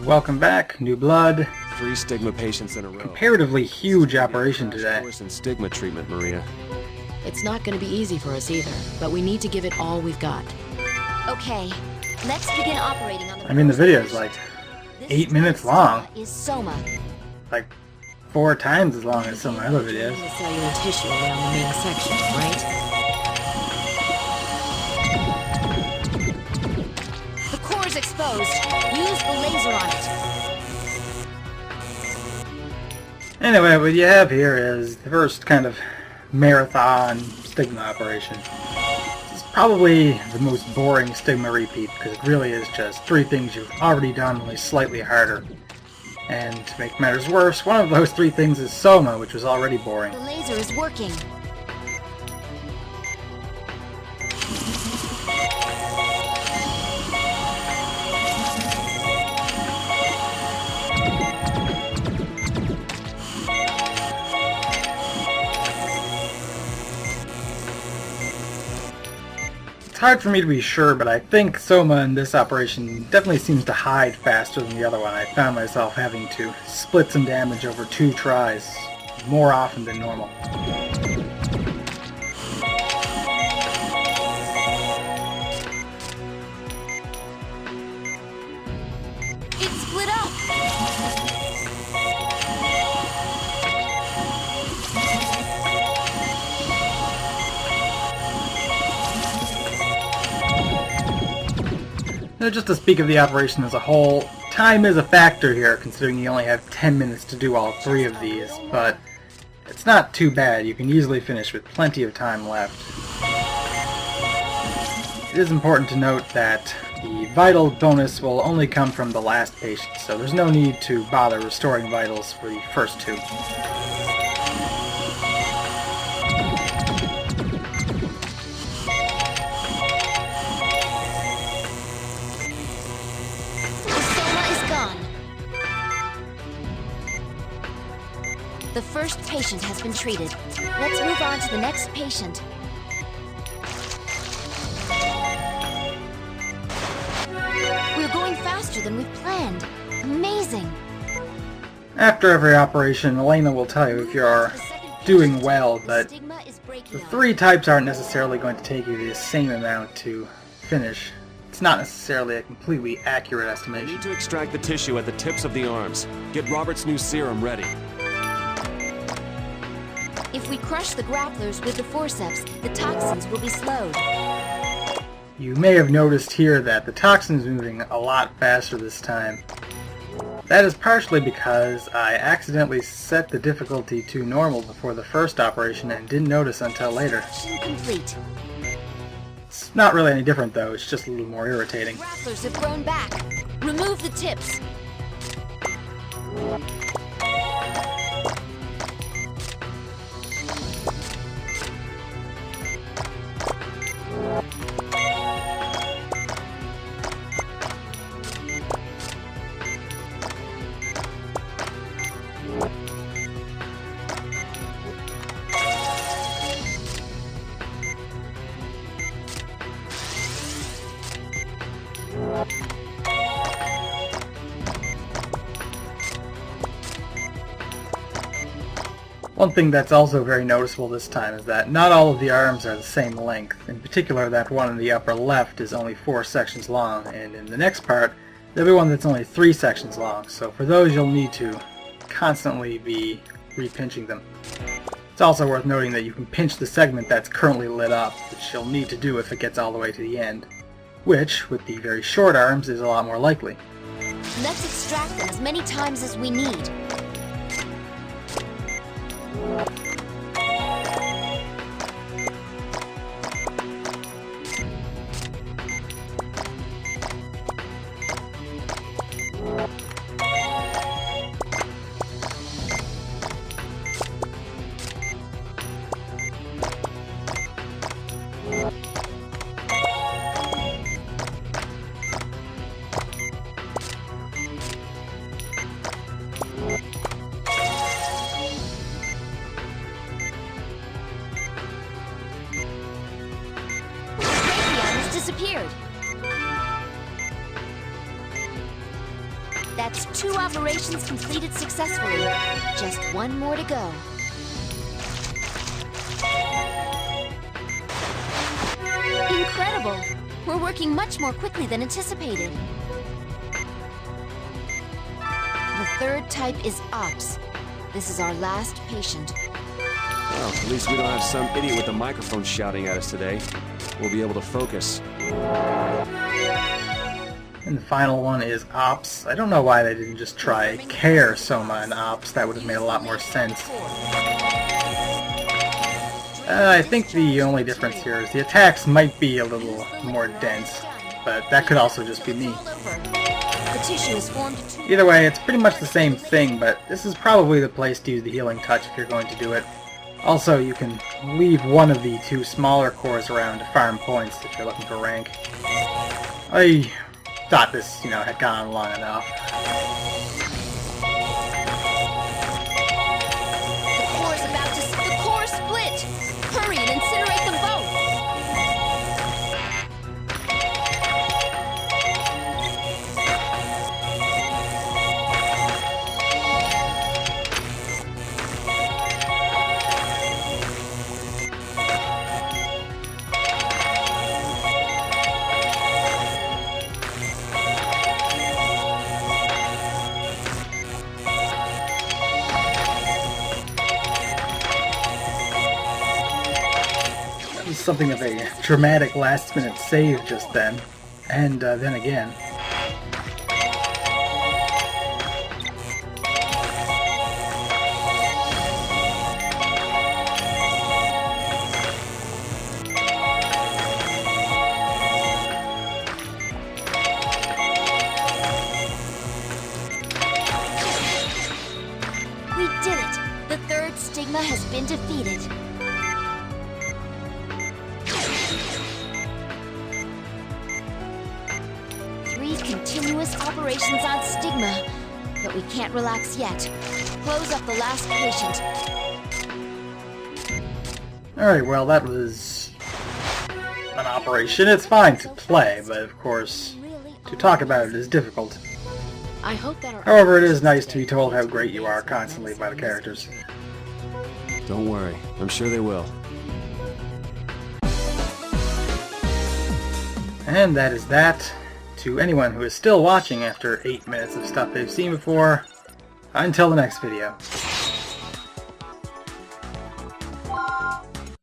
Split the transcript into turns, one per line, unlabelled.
Welcome back, new blood.
3 stigma patients in a row.
Comparatively huge operation today.
Course in stigma treatment, Maria.
It's not going to be easy for us either, but we need to give it all we've got.
Okay, let's begin operating on the.
I mean, the video is like 8 minutes long.
Is Soma.
Like 4 times as long as some of my other videos.
The cellular tissue around the main section, right?
The core is exposed. Use the laser on it.
Anyway, what you have here is the first kind of marathon stigma operation. It's probably the most boring stigma repeat because it really is just 3 things you've already done, only slightly harder. And to make matters worse, one of those 3 things is Soma, which was already boring.
The laser is working.
It's hard for me to be sure, but I think Soma in this operation definitely seems to hide faster than the other one. I found myself having to split some damage over 2 tries, more often than normal.
It's split up.
Now, just to speak of the operation as a whole, time is a factor here, considering you only have 10 minutes to do all 3 of these, but it's not too bad. You can easily finish with plenty of time left. It is important to note that the vital bonus will only come from the last patient, so there's no need to bother restoring vitals for the first 2.
The first patient has been treated. Let's move on to the next patient. We're going faster than we planned. Amazing.
After every operation, Elena will tell you if you're doing well, but the 3 types aren't necessarily going to take you the same amount to finish. It's not necessarily a completely accurate
We
estimation.
need to extract the tissue at the tips of the arms. Get Robert's new serum ready.
If we crush the grapplers with the forceps, the toxins will be slowed.
You may have noticed here that the toxin's moving a lot faster this time. That is partially because I accidentally set the difficulty to normal before the first operation and didn't notice until later.
Mission complete.
It's not really any different though, it's just a little more irritating.
Grapplers have grown back. Remove the tips.
One thing that's also very noticeable this time is that not all of the arms are the same length. In particular, that one in the upper left is only 4 sections long, and in the next part, there'll be one that's only 3 sections long, so for those you'll need to constantly be repinching them. It's also worth noting that you can pinch the segment that's currently lit up, which you'll need to do if it gets all the way to the end, which, with the very short arms, is a lot more likely.
Let's extract them as many times as we need. That's 2 operations completed successfully. Just 1 more to go. Incredible! We're working much more quickly than anticipated. The 3rd type is Ops. This is our last patient.
Well, at least we don't have some idiot with a microphone shouting at us today. We'll be able to focus.
And the final one is Ops. I don't know why they didn't just try Care Soma and Ops. That would have made a lot more sense. I think the only difference here is the attacks might be a little more dense, but that could also just be me. Either way, it's pretty much the same thing, but this is probably the place to use the healing touch if you're going to do it. Also, you can leave one of the 2 smaller cores around to farm points if you're looking for rank. I thought this, had gone on long enough.
The core split! Hurry and incinerate them both!
Something of a dramatic last-minute save just then, and then again.
We did it! The 3rd stigma has been defeated. Continuous operations on stigma, but we can't relax yet. Close up the last patient.
Alright, well that was an operation. It's fine to play, but of course, to talk about it is difficult.
I hope that
However, it is nice to be told how great you are constantly by the characters.
Don't worry, I'm sure they will.
And that is that. To anyone who is still watching after 8 minutes of stuff they've seen before, until the next video.